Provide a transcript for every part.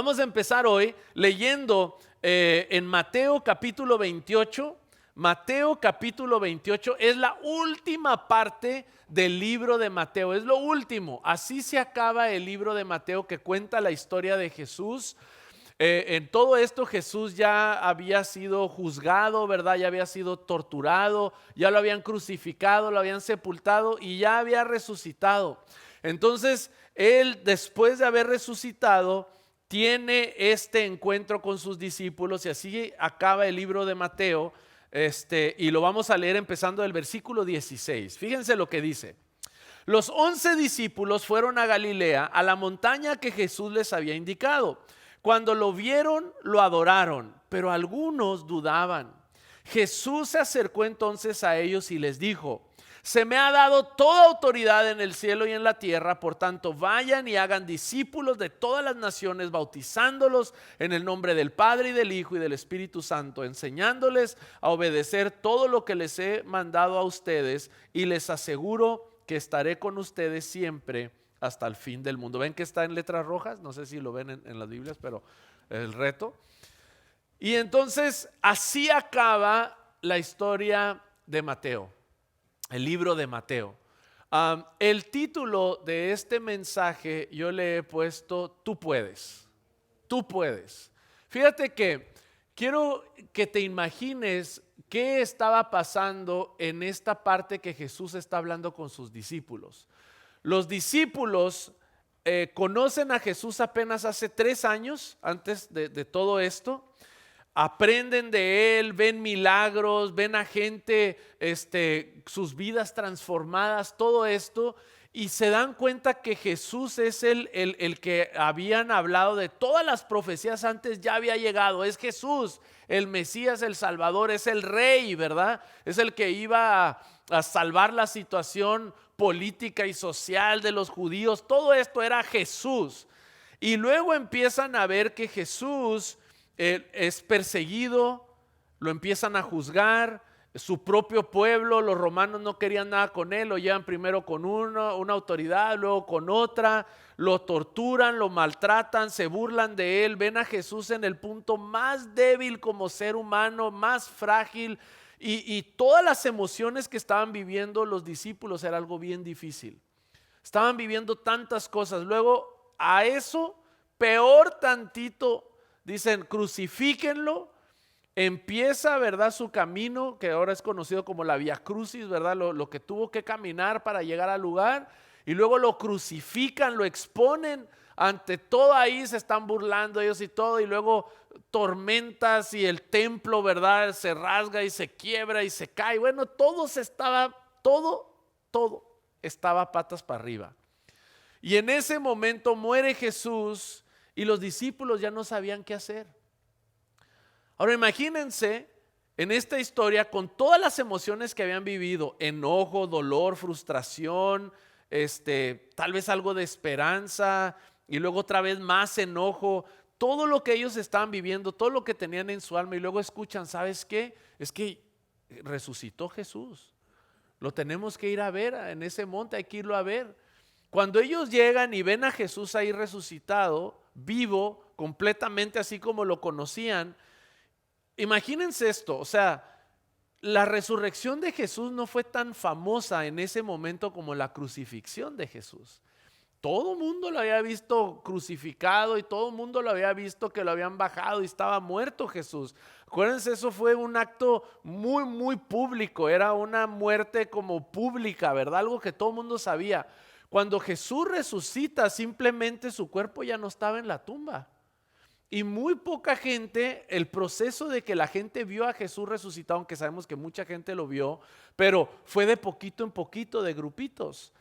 Vamos a empezar hoy leyendo en Mateo capítulo 28. Mateo capítulo 28 es la última parte del libro de Mateo, es lo último. Así se acaba el libro de Mateo, que cuenta la historia de Jesús. En todo esto Jesús ya había sido juzgado, ¿verdad? Ya había sido torturado, ya lo habían crucificado, lo habían sepultado y ya había resucitado. Entonces él, después de haber resucitado, tiene este encuentro con sus discípulos y así acaba el libro de Mateo. Y lo vamos a leer empezando del versículo 16. Fíjense lo que dice. Los 11 discípulos fueron a Galilea, a la montaña que Jesús les había indicado. Cuando lo vieron, lo adoraron, pero algunos dudaban. Jesús se acercó entonces a ellos y les dijo: se me ha dado toda autoridad en el cielo y en la tierra, por tanto vayan y hagan discípulos de todas las naciones, bautizándolos en el nombre del Padre y del Hijo y del Espíritu Santo, enseñándoles a obedecer todo lo que les he mandado a ustedes, y les aseguro que estaré con ustedes siempre hasta el fin del mundo. ¿Ven que está en letras rojas? No sé si lo ven en las Biblias, pero el reto. Y entonces así acaba la historia de Mateo. El libro de Mateo. El título de este mensaje yo le he puesto: tú puedes, tú puedes. Fíjate que quiero que te imagines qué estaba pasando en esta parte que Jesús está hablando con sus discípulos. Los discípulos conocen a Jesús apenas hace 3 años antes de todo esto. Aprenden de él, ven milagros, ven a gente, sus vidas transformadas, todo esto, y se dan cuenta que Jesús es el que habían hablado de todas las profecías antes, ya había llegado. Es Jesús, el Mesías, el Salvador, es el Rey, ¿verdad? Es el que iba a salvar la situación política y social de los judíos. Todo esto era Jesús. Y luego empiezan a ver que Jesús es perseguido, lo empiezan a juzgar. Su propio pueblo, los romanos, no querían nada con él. Lo llevan primero con una autoridad, luego con otra, lo torturan, lo maltratan, se burlan de él. Ven a Jesús en el punto más débil como ser humano, más frágil, y todas las emociones que estaban viviendo los discípulos era algo bien difícil. Estaban viviendo tantas cosas. Luego a eso, peor tantito, dicen: crucifíquenlo. Empieza, ¿verdad?, su camino, que ahora es conocido como la Vía Crucis, ¿verdad? Lo que tuvo que caminar para llegar al lugar. Y luego lo crucifican, lo exponen ante todo. Ahí se están burlando ellos y todo. Y luego tormentas y el templo, ¿verdad?, se rasga y se quiebra y se cae. Bueno, todo estaba patas para arriba. Y en ese momento muere Jesús y los discípulos ya no sabían qué hacer. Ahora imagínense en esta historia con todas las emociones que habían vivido: enojo, dolor, frustración, tal vez algo de esperanza, y luego otra vez más enojo. Todo lo que ellos estaban viviendo, todo lo que tenían en su alma, y luego escuchan: ¿sabes qué? Es que resucitó Jesús. Lo tenemos que ir a ver en ese monte, hay que irlo a ver. Cuando ellos llegan y ven a Jesús ahí resucitado, vivo, completamente así como lo conocían, imagínense esto, o sea, la resurrección de Jesús no fue tan famosa en ese momento como la crucifixión de Jesús. Todo el mundo lo había visto crucificado y todo el mundo lo había visto que lo habían bajado y estaba muerto Jesús. Acuérdense, eso fue un acto muy, muy público, era una muerte como pública, ¿verdad? Algo que todo el mundo sabía. Cuando Jesús resucita, simplemente su cuerpo ya no estaba en la tumba. Y muy poca gente, el proceso de que la gente vio a Jesús resucitado, aunque sabemos que mucha gente lo vio, pero fue de poquito en poquito, de grupitos.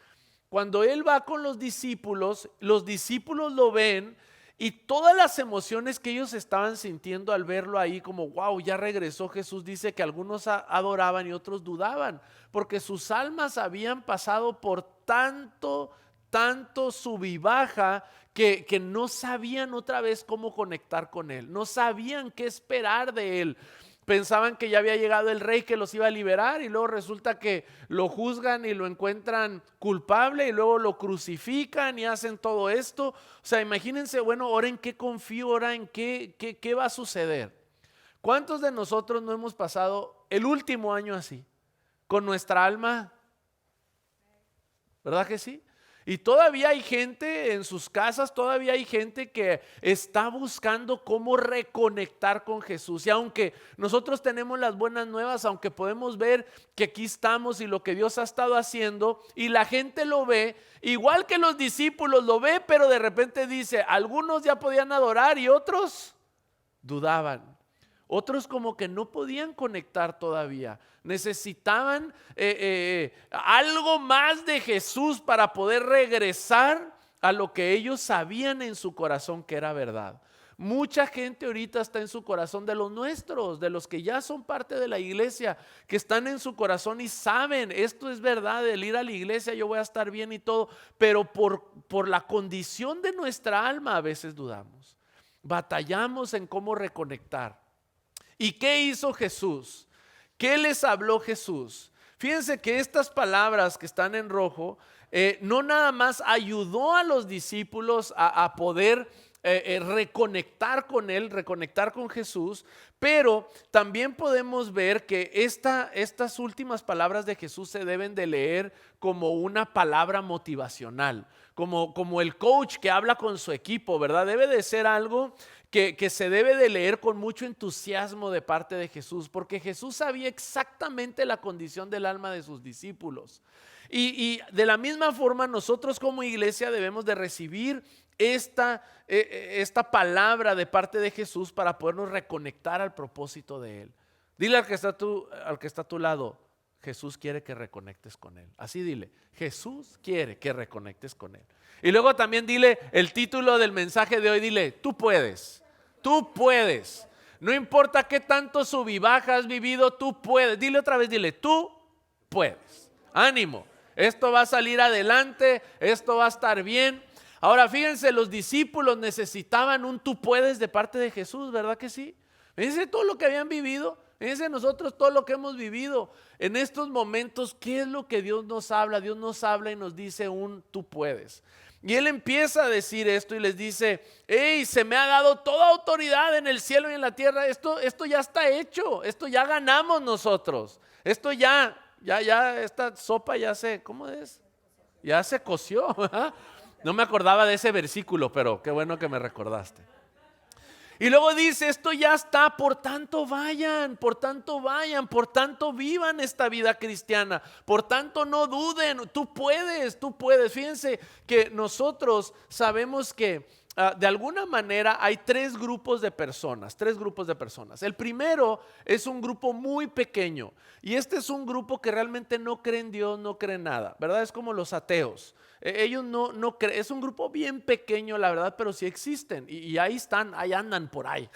Cuando él va con los discípulos lo ven, y todas las emociones que ellos estaban sintiendo al verlo ahí, como wow, ya regresó Jesús, dice que algunos adoraban y otros dudaban, porque sus almas habían pasado por tanto sub y baja, que no sabían otra vez cómo conectar con él, no sabían qué esperar de él. pensaban que ya había llegado el rey que los iba a liberar, y luego resulta que lo juzgan y lo encuentran culpable y luego lo crucifican y hacen todo esto. O sea, imagínense, bueno, ahora en qué confío, ahora en qué va a suceder. ¿Cuántos de nosotros no hemos pasado el último año así? Con nuestra alma, ¿verdad que sí? Y todavía hay gente en sus casas, todavía hay gente que está buscando cómo reconectar con Jesús. Y aunque nosotros tenemos las buenas nuevas, aunque podemos ver que aquí estamos y lo que Dios ha estado haciendo, y la gente lo ve, igual que los discípulos lo ve, pero de repente dice, algunos ya podían adorar y otros dudaban. Otros como que no podían conectar todavía. Necesitaban algo más de Jesús para poder regresar a lo que ellos sabían en su corazón que era verdad. Mucha gente ahorita está en su corazón, de los nuestros, de los que ya son parte de la iglesia, que están en su corazón y saben, esto es verdad, el ir a la iglesia yo voy a estar bien y todo, pero por la condición de nuestra alma a veces dudamos. Batallamos en cómo reconectar. ¿Y qué hizo Jesús? ¿Qué les habló Jesús? Fíjense que estas palabras que están en rojo no nada más ayudó a los discípulos a poder reconectar con Él, reconectar con Jesús, pero también podemos ver que estas últimas palabras de Jesús se deben de leer como una palabra motivacional, como el coach que habla con su equipo, ¿verdad? Debe de ser algo que se debe de leer con mucho entusiasmo de parte de Jesús, porque Jesús sabía exactamente la condición del alma de sus discípulos. Y de la misma forma nosotros como iglesia debemos de recibir esta palabra de parte de Jesús para podernos reconectar al propósito de Él. Dile al que está a tu lado, Jesús quiere que reconectes con Él. Así dile, Jesús quiere que reconectes con Él. Y luego también dile el título del mensaje de hoy, dile, tú puedes, tú puedes. No importa qué tanto sub y baja has vivido, tú puedes. Dile otra vez, dile, tú puedes. Ánimo, esto va a salir adelante, esto va a estar bien. Ahora fíjense, los discípulos necesitaban un tú puedes de parte de Jesús, ¿verdad que sí? Fíjense todo lo que habían vivido. Fíjense nosotros todo lo que hemos vivido en estos momentos. ¿Qué es lo que Dios nos habla? Dios nos habla y nos dice un tú puedes. Y Él empieza a decir esto y les dice, hey, se me ha dado toda autoridad en el cielo y en la tierra. Esto ya está hecho, esto ya ganamos nosotros. Esto ya, esta sopa ya se, ¿cómo es? Ya se coció. No me acordaba de ese versículo, pero qué bueno que me recordaste. Y luego dice, esto ya está, por tanto vayan, por tanto vivan esta vida cristiana, por tanto no duden, tú puedes. Fíjense que nosotros sabemos que de alguna manera hay tres grupos de personas. El primero es un grupo muy pequeño y este es un grupo que realmente no cree en Dios, no cree en nada, ¿verdad? Es como los ateos. Ellos no creen, es un grupo bien pequeño, la verdad, pero sí existen y ahí están, ahí andan por ahí.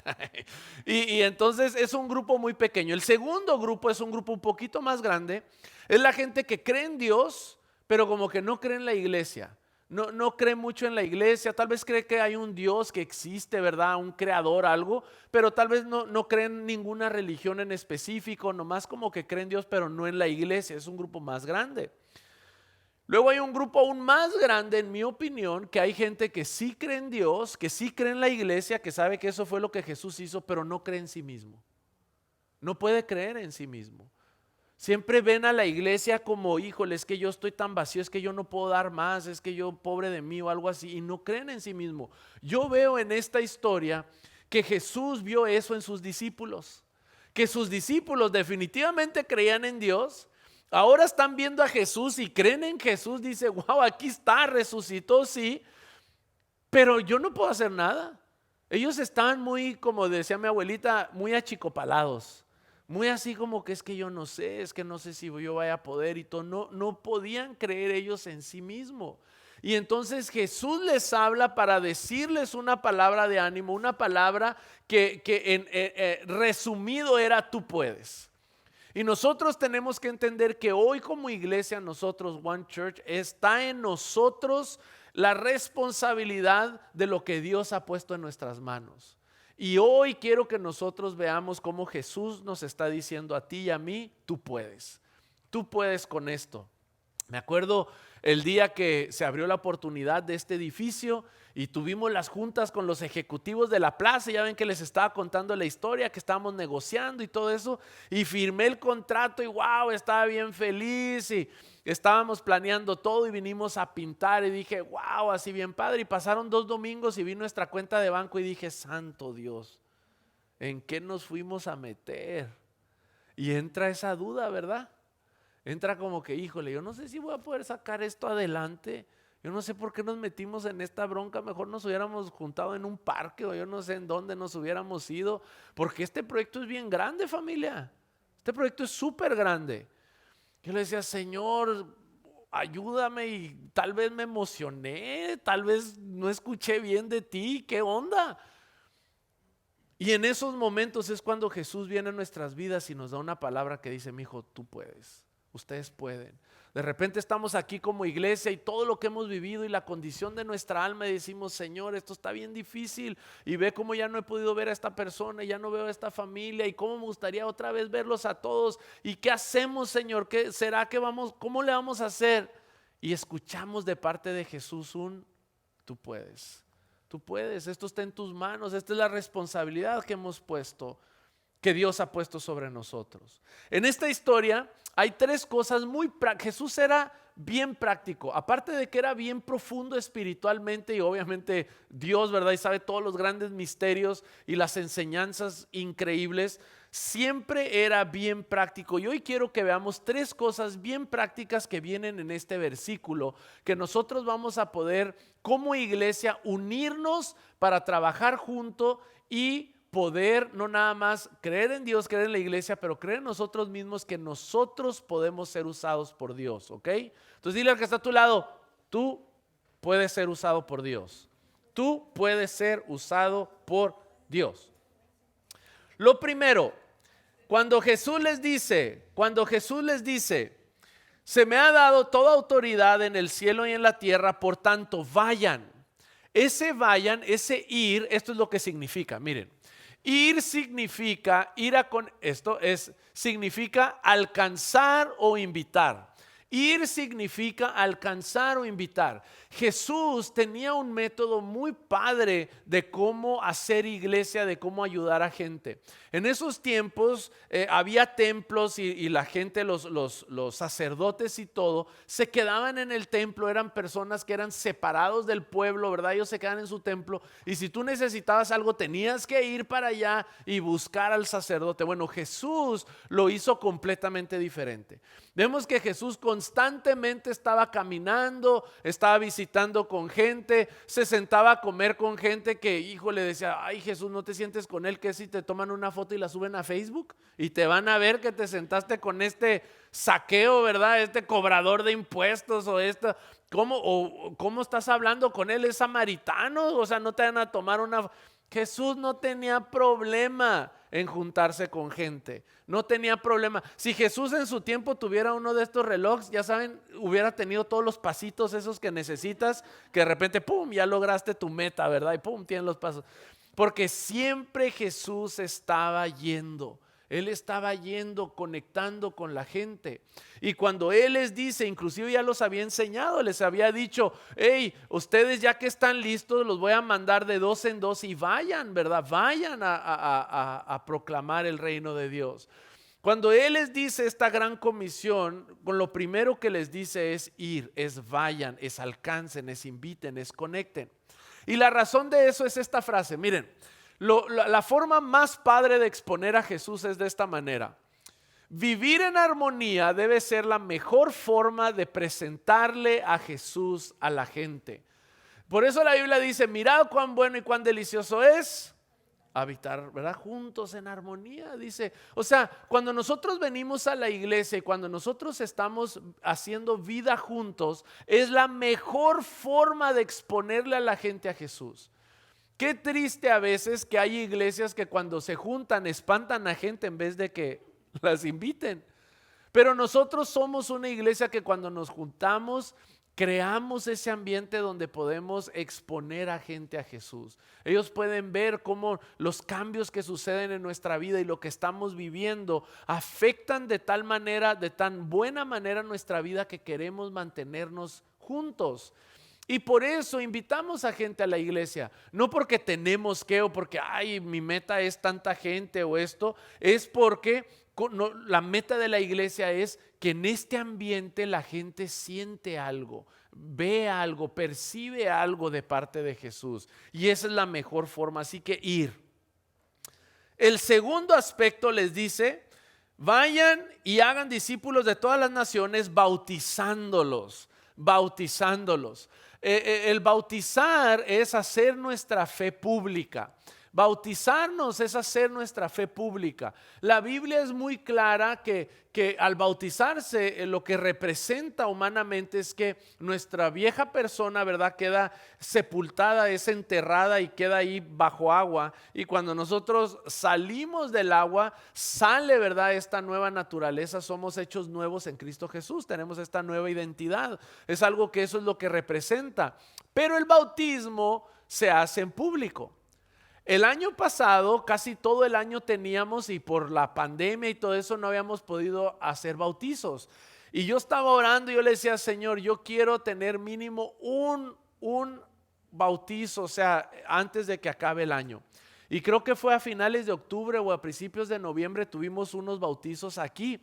y entonces es un grupo muy pequeño. El segundo grupo es un grupo un poquito más grande. Es la gente que cree en Dios, pero como que no cree en la iglesia. No cree mucho en la iglesia, tal vez cree que hay un Dios que existe, ¿verdad? Un creador, algo, pero tal vez no cree en ninguna religión en específico, nomás como que cree en Dios, pero no en la iglesia. Es un grupo más grande. Luego hay un grupo aún más grande, en mi opinión, que hay gente que sí cree en Dios, que sí cree en la iglesia, que sabe que eso fue lo que Jesús hizo, pero no cree en sí mismo. No puede creer en sí mismo. Siempre ven a la iglesia como, híjole, es que yo estoy tan vacío, es que yo no puedo dar más, es que yo pobre de mí o algo así, y no creen en sí mismo. Yo veo en esta historia que Jesús vio eso en sus discípulos, que sus discípulos definitivamente creían en Dios. Ahora están viendo a Jesús y creen en Jesús. Dice, wow, aquí está, resucitó, sí, pero yo no puedo hacer nada. Ellos estaban muy, como decía mi abuelita, muy achicopalados, muy así como que es que yo no sé, es que no sé si yo vaya a poder y todo. No podían creer ellos en sí mismos. Y entonces Jesús les habla para decirles una palabra de ánimo, una palabra que resumido era tú puedes. Y nosotros tenemos que entender que hoy como iglesia, nosotros, One Church, está en nosotros la responsabilidad de lo que Dios ha puesto en nuestras manos. Y hoy quiero que nosotros veamos cómo Jesús nos está diciendo a ti y a mí, tú puedes con esto. Me acuerdo el día que se abrió la oportunidad de este edificio y tuvimos las juntas con los ejecutivos de la plaza. Ya ven que les estaba contando la historia, que estábamos negociando y todo eso, y firmé el contrato y wow, estaba bien feliz y estábamos planeando todo y vinimos a pintar y dije wow, así bien padre. Y pasaron 2 domingos y vi nuestra cuenta de banco y dije, santo Dios, ¿en qué nos fuimos a meter? Y entra esa duda, ¿verdad? Entra como que, híjole, yo no sé si voy a poder sacar esto adelante. Yo no sé por qué nos metimos en esta bronca. Mejor nos hubiéramos juntado en un parque o yo no sé en dónde nos hubiéramos ido. Porque este proyecto es bien grande, familia. Este proyecto es súper grande. Yo le decía, Señor, ayúdame, y tal vez me emocioné, tal vez no escuché bien de ti. ¿Qué onda? Y en esos momentos es cuando Jesús viene a nuestras vidas y nos da una palabra que dice, mi hijo, tú puedes. Ustedes pueden. De repente estamos aquí como iglesia y todo lo que hemos vivido y la condición de nuestra alma y decimos, Señor, esto está bien difícil y ve cómo ya no he podido ver a esta persona, ya no veo a esta familia y cómo me gustaría otra vez verlos a todos. ¿Y qué hacemos, Señor? ¿Qué será que cómo le vamos a hacer? Y escuchamos de parte de Jesús tú puedes. Tú puedes, esto está en tus manos, esta es la responsabilidad que hemos puesto, que Dios ha puesto sobre nosotros. En esta historia hay 3 cosas muy prácticas. Jesús era bien práctico, aparte de que era bien profundo espiritualmente y obviamente Dios, ¿verdad? Y sabe todos los grandes misterios y las enseñanzas increíbles. Siempre era bien práctico. Y hoy quiero que veamos 3 cosas bien prácticas que vienen en este versículo, que nosotros vamos a poder como iglesia unirnos para trabajar junto y poder no nada más creer en Dios, creer en la iglesia, pero creer en nosotros mismos, que nosotros podemos ser usados por Dios, ¿ok? Entonces dile al que está a tu lado, tú puedes ser usado por Dios. Tú puedes ser usado por Dios. Lo primero, cuando Jesús les dice, se me ha dado toda autoridad en el cielo y en la tierra, por tanto vayan. Ese ir, esto es lo que significa, miren. Ir significa, significa alcanzar o invitar. Ir significa alcanzar o invitar. Jesús tenía un método muy padre de cómo hacer iglesia, de cómo ayudar a gente. En esos tiempos había templos y la gente, los sacerdotes y todo, se quedaban en el templo. Eran personas que eran separados del pueblo, ¿verdad? Ellos se quedaban en su templo y si tú necesitabas algo tenías que ir para allá y buscar al sacerdote. Bueno, Jesús lo hizo completamente diferente. Vemos que Jesús constantemente estaba caminando, estaba visitando con gente, se sentaba a comer con gente que, híjole, decía, ay Jesús, no te sientes con él, que si te toman una foto y la suben a Facebook y te van a ver que te sentaste con este saqueo, ¿verdad? Este cobrador de impuestos o ¿cómo estás hablando con él? Es samaritano, o sea, no te van a tomar una... Jesús no tenía problema en juntarse con gente, no tenía problema. Si Jesús en su tiempo tuviera uno de estos relojes, ya saben, hubiera tenido todos los pasitos esos que necesitas, que de repente, pum, ya lograste tu meta, ¿verdad? Y pum, tienes los pasos. Porque siempre Jesús estaba yendo. Él estaba yendo, conectando con la gente. Y cuando Él les dice, inclusive ya los había enseñado, les había dicho, hey, ustedes ya que están listos, los voy a mandar de 2 en 2 y vayan, ¿verdad? Vayan a proclamar el reino de Dios. Cuando Él les dice esta gran comisión, con lo primero que les dice es ir, es vayan, es alcancen, es inviten, es conecten. Y la razón de eso es esta frase, miren. La forma más padre de exponer a Jesús es de esta manera. Vivir en armonía debe ser la mejor forma de presentarle a Jesús a la gente. Por eso la Biblia dice, mirad cuán bueno y cuán delicioso es habitar, ¿verdad? Juntos en armonía, dice. O sea, cuando nosotros venimos a la iglesia y cuando nosotros estamos haciendo vida juntos, es la mejor forma de exponerle a la gente a Jesús. Qué triste a veces que hay iglesias que cuando se juntan espantan a gente en vez de que las inviten. Pero nosotros somos una iglesia que cuando nos juntamos Creamos ese ambiente donde podemos exponer a gente a Jesús. Ellos pueden ver cómo los cambios que suceden en nuestra vida y lo que estamos viviendo afectan de tal manera, de tan buena manera nuestra vida, que queremos mantenernos juntos. Y por eso invitamos a gente a la iglesia, no porque tenemos que, o porque ay, mi meta es tanta gente o esto, es porque la meta de la iglesia es que en este ambiente la gente siente algo, ve algo, percibe algo de parte de Jesús. Y esa es la mejor forma, así que ir. El segundo aspecto les dice: vayan y hagan discípulos de todas las naciones, bautizándolos. El bautizar es hacer nuestra fe pública. Bautizarnos es hacer nuestra fe pública. La Biblia es muy clara que al bautizarse lo que representa humanamente es que nuestra vieja persona, ¿verdad?, queda sepultada, es enterrada y queda ahí bajo agua. Y cuando nosotros salimos del agua, sale, ¿verdad?, esta nueva naturaleza. Somos hechos nuevos en Cristo Jesús. Tenemos esta nueva identidad. Es algo que eso es lo que representa. Pero el bautismo se hace en público. El año pasado, casi todo el año teníamos, y por la pandemia y todo eso no habíamos podido hacer bautizos. Y yo estaba orando y yo le decía: Señor, yo quiero tener mínimo un bautizo, o sea, antes de que acabe el año. Y creo que fue a finales de octubre o a principios de noviembre tuvimos unos bautizos aquí.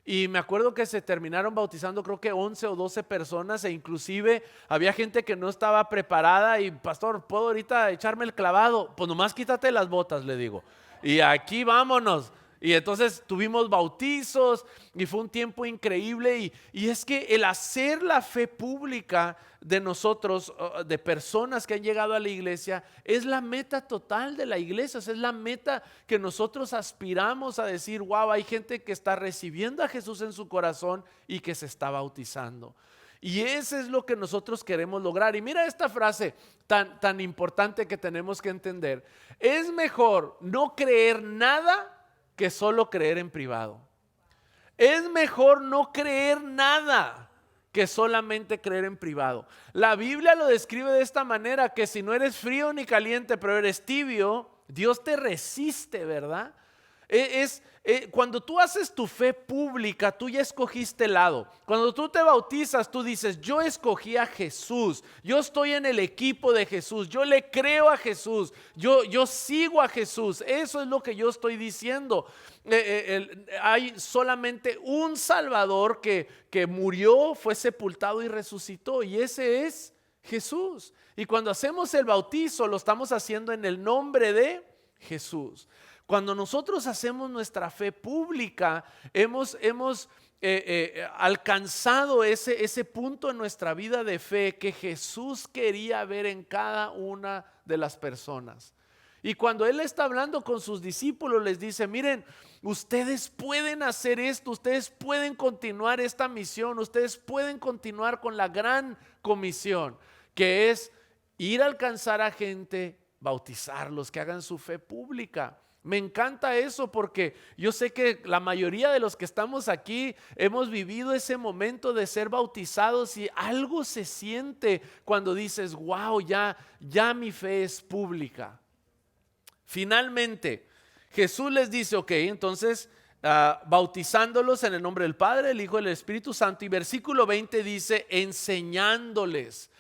Y me acuerdo que se terminaron bautizando creo que 11 o 12 personas, e inclusive había gente que no estaba preparada y: pastor, ¿puedo ahorita echarme el clavado? Pues nomás quítate las botas, le digo, y aquí vámonos. Y entonces tuvimos bautizos y fue un tiempo increíble. Y es que el hacer la fe pública de nosotros, de personas que han llegado a la iglesia, es la meta total de la iglesia. Es la meta que nosotros aspiramos a decir: wow, hay gente que está recibiendo a Jesús en su corazón y que se está bautizando. Y eso es lo que nosotros queremos lograr. Y mira esta frase tan importante que tenemos que entender: es mejor no creer nada que solo creer en privado. Es mejor no creer nada que solamente creer en privado. La Biblia lo describe de esta manera: que si no eres frío ni caliente, pero eres tibio, Dios te resiste, ¿verdad? Cuando tú haces tu fe pública, tú ya escogiste lado. Cuando tú te bautizas, tú dices: yo escogí a Jesús, yo estoy en el equipo de Jesús, yo le creo a Jesús, yo sigo a Jesús. Eso es lo que yo estoy diciendo. Hay solamente un Salvador que murió, fue sepultado y resucitó, y ese es Jesús. Y cuando hacemos el bautizo, lo estamos haciendo en el nombre de Jesús. Cuando nosotros hacemos nuestra fe pública, hemos alcanzado ese punto en nuestra vida de fe que Jesús quería ver en cada una de las personas. Y cuando Él está hablando con sus discípulos, les dice: miren, ustedes pueden hacer esto, ustedes pueden continuar esta misión, ustedes pueden continuar con la gran comisión, que es ir a alcanzar a gente, bautizarlos, que hagan su fe pública. Me encanta eso, porque yo sé que la mayoría de los que estamos aquí hemos vivido ese momento de ser bautizados, y algo se siente cuando dices: wow, ya mi fe es pública. Finalmente, Jesús les dice: ok, entonces bautizándolos en el nombre del Padre, del Hijo y del Espíritu Santo. Y versículo 20 dice: enseñándoles.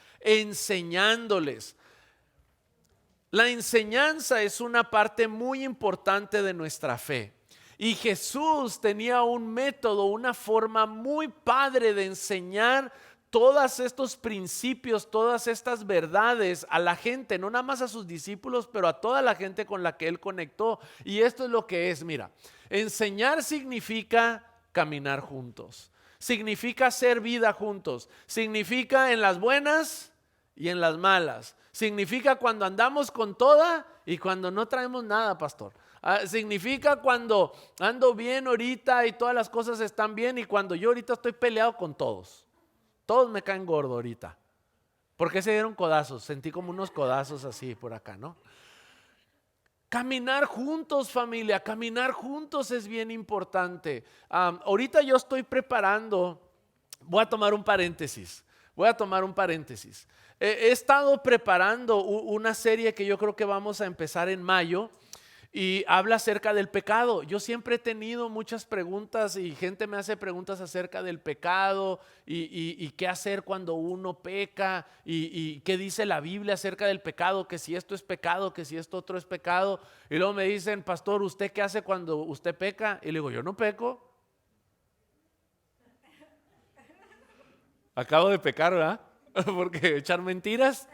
La enseñanza es una parte muy importante de nuestra fe. Y Jesús tenía un método, una forma muy padre de enseñar todos estos principios, todas estas verdades a la gente, no nada más a sus discípulos, pero a toda la gente con la que Él conectó. Y esto es lo que es: mira, enseñar significa caminar juntos, significa hacer vida juntos, significa en las buenas y en las malas. Significa cuando andamos con toda y cuando no traemos nada, pastor. Significa cuando ando bien ahorita y todas las cosas están bien, y cuando yo ahorita estoy peleado con todos. Todos me caen gordo ahorita. ¿Por qué se dieron codazos? Sentí como unos codazos así por acá, ¿no? Caminar juntos, familia, caminar juntos es bien importante. Ahorita yo estoy preparando, voy a tomar un paréntesis, Voy a tomar un paréntesis. He estado preparando una serie que yo creo que vamos a empezar en mayo y habla acerca del pecado. Yo siempre he tenido muchas preguntas y gente me hace preguntas acerca del pecado y qué hacer cuando uno peca y qué dice la Biblia acerca del pecado, que si esto es pecado, que si esto otro es pecado. Y luego me dicen, pastor, ¿usted qué hace cuando usted peca? Y le digo, yo no peco. Acabo de pecar, ¿verdad? Porque echar mentiras.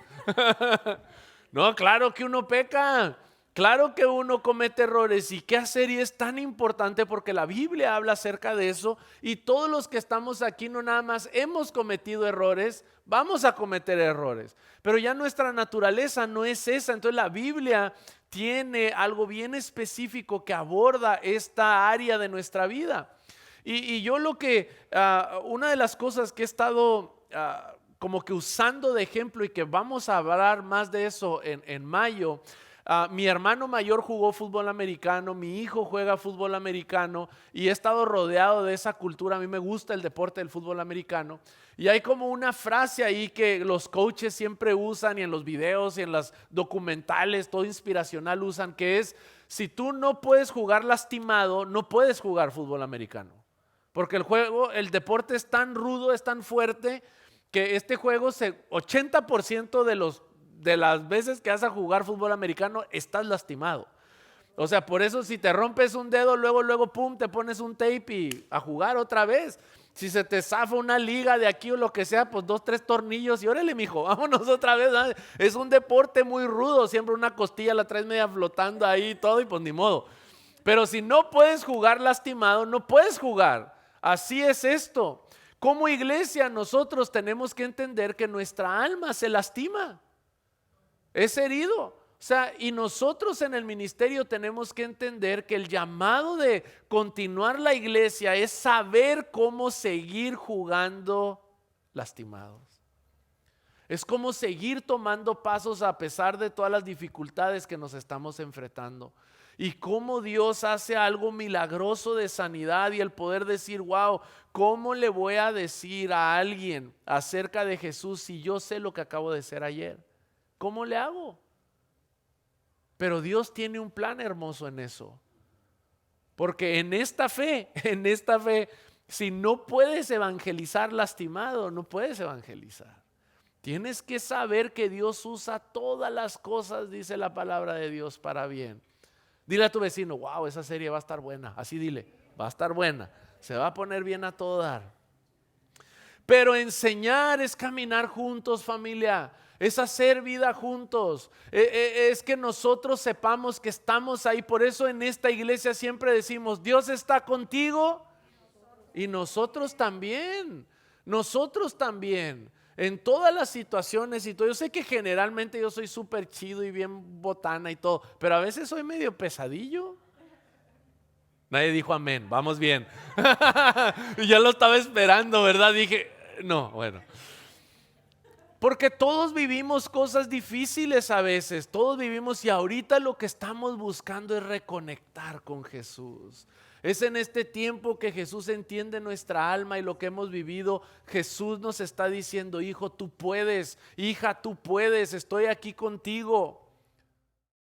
No, claro que uno peca. Claro que uno comete errores y qué hacer, y es tan importante porque la Biblia habla acerca de eso y todos los que estamos aquí no nada más hemos cometido errores, vamos a cometer errores, pero ya nuestra naturaleza no es esa. Entonces la Biblia tiene algo bien específico que aborda esta área de nuestra vida. Y yo lo que, una de las cosas que he estado como que usando de ejemplo y que vamos a hablar más de eso en mayo. Mi hermano mayor jugó fútbol americano, mi hijo juega fútbol americano y he estado rodeado de esa cultura. A mí me gusta el deporte del fútbol americano y hay como una frase ahí que los coaches siempre usan y en los videos y en las documentales, todo inspiracional usan, que es: si tú no puedes jugar lastimado, no puedes jugar fútbol americano. Porque el deporte es tan rudo, es tan fuerte que este juego 80% de las veces que vas a jugar fútbol americano estás lastimado. O sea, por eso si te rompes un dedo, luego, pum, te pones un tape y a jugar otra vez. Si se te zafa una liga de aquí o lo que sea, pues 2, 3 tornillos y órale, mijo, vámonos otra vez, ¿no? Es un deporte muy rudo, siempre una costilla la traes media flotando ahí y todo y pues ni modo. Pero si no puedes jugar lastimado, no puedes jugar. Así es esto. Como iglesia nosotros tenemos que entender que nuestra alma se lastima, es herido. O sea, y nosotros en el ministerio tenemos que entender que el llamado de continuar la iglesia es saber cómo seguir jugando lastimados. Es como seguir tomando pasos a pesar de todas las dificultades que nos estamos enfrentando. Y cómo Dios hace algo milagroso de sanidad y el poder decir, wow, ¿cómo le voy a decir a alguien acerca de Jesús si yo sé lo que acabo de ser ayer? ¿Cómo le hago? Pero Dios tiene un plan hermoso en eso. Porque en esta fe, si no puedes evangelizar lastimado, no puedes evangelizar. Tienes que saber que Dios usa todas las cosas, dice la palabra de Dios, para bien. Dile a tu vecino, wow, esa serie va a estar buena. Así dile, va a estar buena. Se va a poner bien a todo dar. Pero enseñar es caminar juntos, familia. Es hacer vida juntos. Es que nosotros sepamos que estamos ahí. Por eso en esta iglesia siempre decimos, Dios está contigo y nosotros también. Nosotros también. En todas las situaciones y todo. Yo sé que generalmente yo soy súper chido y bien botana y todo, pero a veces soy medio pesadillo. Nadie dijo amén, vamos bien. Y ya lo estaba esperando, ¿verdad? Dije, no, bueno. Porque todos vivimos cosas difíciles a veces, todos vivimos, y ahorita lo que estamos buscando es reconectar con Jesús. Es en este tiempo que Jesús entiende nuestra alma y lo que hemos vivido. Jesús nos está diciendo, hijo, tú puedes, hija, tú puedes, estoy aquí contigo.